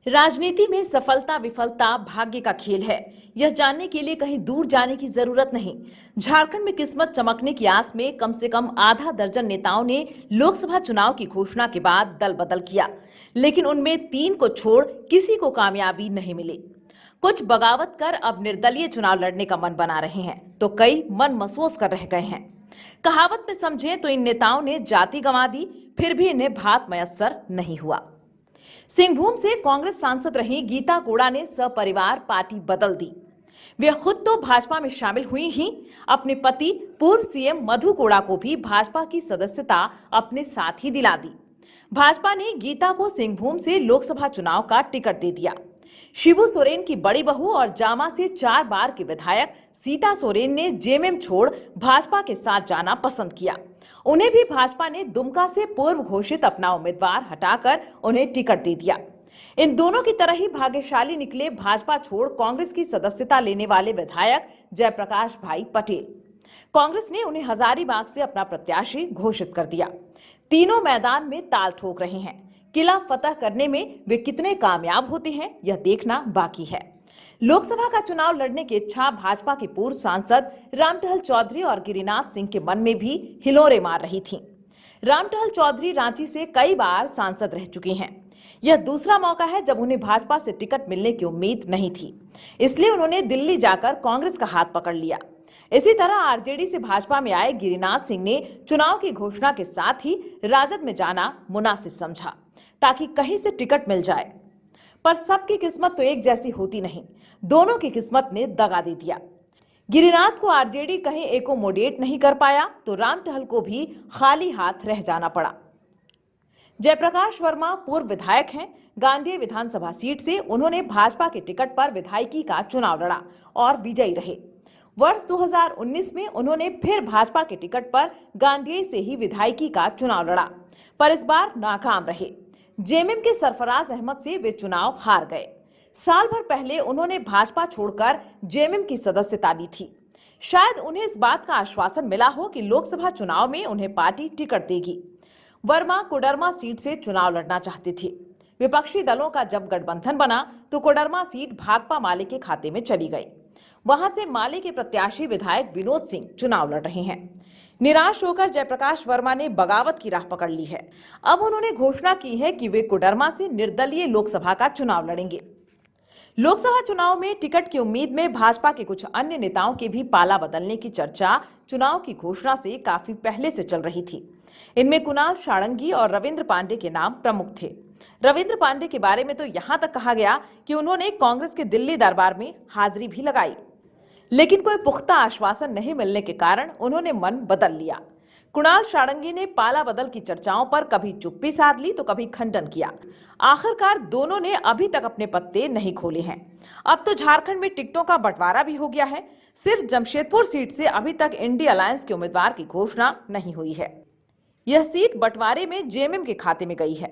राजनीति में सफलता विफलता भाग्य का खेल है। यह जानने के लिए कहीं दूर जाने की जरूरत नहीं। झारखंड में किस्मत चमकने की आस में कम से कम आधा दर्जन नेताओं ने लोकसभा चुनाव की घोषणा के बाद दल बदल किया, लेकिन उनमें 3 को छोड़ किसी को कामयाबी नहीं मिली। कुछ बगावत कर अब निर्दलीय चुनाव लड़ने का मन बना रहे हैं, तो कई मन महसूस कर रह गए हैं। कहावत में समझें तो इन नेताओं ने जाति गंवा दी, फिर भी इन्हें भात मयस्सर नहीं हुआ। सिंहभूम से कांग्रेस सांसद रही गीता कोड़ा ने सपरिवार पार्टी बदल दी। वे खुद तो भाजपा में शामिल हुई ही अपने पति पूर्व सीएम मधु कोड़ा को भी भाजपा की सदस्यता अपने साथ ही दिला दी। भाजपा ने गीता को सिंहभूम से लोकसभा चुनाव का टिकट दे दिया। शिबू सोरेन की बड़ी बहू और जामा से 4 बार के विधायक सीता सोरेन ने जेएमएम छोड़ भाजपा के साथ जाना पसंद किया। उन्हें भी भाजपा ने दुमका से पूर्व घोषित अपना उम्मीदवार हटाकर उन्हें टिकट दे दिया। इन दोनों की तरह ही भाग्यशाली निकले भाजपा छोड़ कांग्रेस की सदस्यता लेने वाले विधायक जयप्रकाश भाई पटेल। कांग्रेस ने उन्हें हजारीबाग से अपना प्रत्याशी घोषित कर दिया। तीनों मैदान में ताल ठोक रहे हैं। किला फतह करने में वे कितने कामयाब होते हैं, यह देखना बाकी है। लोकसभा का चुनाव लड़ने की इच्छा भाजपा के पूर्व सांसद रामटहल चौधरी और गिरिनाथ सिंह के मन में भी हिलोरे मार रही थी। रामटहल चौधरी रांची से कई बार सांसद रह चुके हैं। यह दूसरा मौका है जब उन्हें भाजपा से टिकट मिलने की उम्मीद नहीं थी, इसलिए उन्होंने दिल्ली जाकर कांग्रेस का हाथ पकड़ लिया। इसी तरह आरजेडी से भाजपा में आए गिरिनाथ सिंह ने चुनाव की घोषणा के साथ ही राजद में जाना मुनासिब समझा, ताकि कहीं से टिकट मिल जाए। पर सबकी किस्मत तो एक जैसी होती नहीं, दोनों की किस्मत ने दगा दे दिया। गिरिनाथ को आरजेडी कहीं एकोमोडेट नहीं कर पाया, तो रामटहल को भी खाली हाथ रह जाना पड़ा। जयप्रकाश वर्मा पूर्व विधायक हैं। गांधी विधानसभा सीट से उन्होंने भाजपा के टिकट पर विधायकी का चुनाव लड़ा और विजयी रहे। वर्ष 2019 में उन्होंने फिर भाजपा के टिकट पर गांधी से ही विधायकी का चुनाव लड़ा, पर इस बार नाकाम रहे। जेएमएम के सरफराज अहमद से वे चुनाव हार गए। साल भर पहले उन्होंने भाजपा छोड़कर जेएमएम की सदस्यता ली थी। शायद उन्हें इस बात का आश्वासन मिला हो कि लोकसभा चुनाव में उन्हें पार्टी टिकट देगी। वर्मा कोडरमा सीट से चुनाव लड़ना चाहते थे। विपक्षी दलों का जब गठबंधन बना तो कोडरमा सीट भाकपा माले के खाते में चली गई। वहां से माले के प्रत्याशी विधायक विनोद सिंह चुनाव लड़ रहे हैं। निराश होकर जयप्रकाश वर्मा ने बगावत की राह पकड़ ली है। अब उन्होंने घोषणा की है कि वे कोडरमा से निर्दलीय लोकसभा का चुनाव लड़ेंगे। लोकसभा चुनाव में टिकट की उम्मीद में भाजपा के कुछ अन्य नेताओं के भी पाला बदलने की चर्चा चुनाव की घोषणा से काफी पहले से चल रही थी। इनमें कुणाल सारंगी और रविंद्र पांडे के नाम प्रमुख थे। रविंद्र पांडे के बारे में तो यहां तक कहा गया कि उन्होंने कांग्रेस के दिल्ली दरबार में हाजिरी भी लगाई, लेकिन कोई पुख्ता आश्वासन नहीं मिलने के कारण उन्होंने मन बदल लिया। कुणाल सारंगी ने पाला बदल की चर्चाओं पर कभी चुप्पी साध ली तो कभी खंडन किया। आखिरकार दोनों ने अभी तक अपने पत्ते नहीं खोले हैं। अब तो झारखंड में टिकटों का बंटवारा भी हो गया है। सिर्फ जमशेदपुर सीट से अभी तक इंडी अलायंस के उम्मीदवार की घोषणा नहीं हुई है। यह सीट बंटवारे में जेएमएम के खाते में गई है।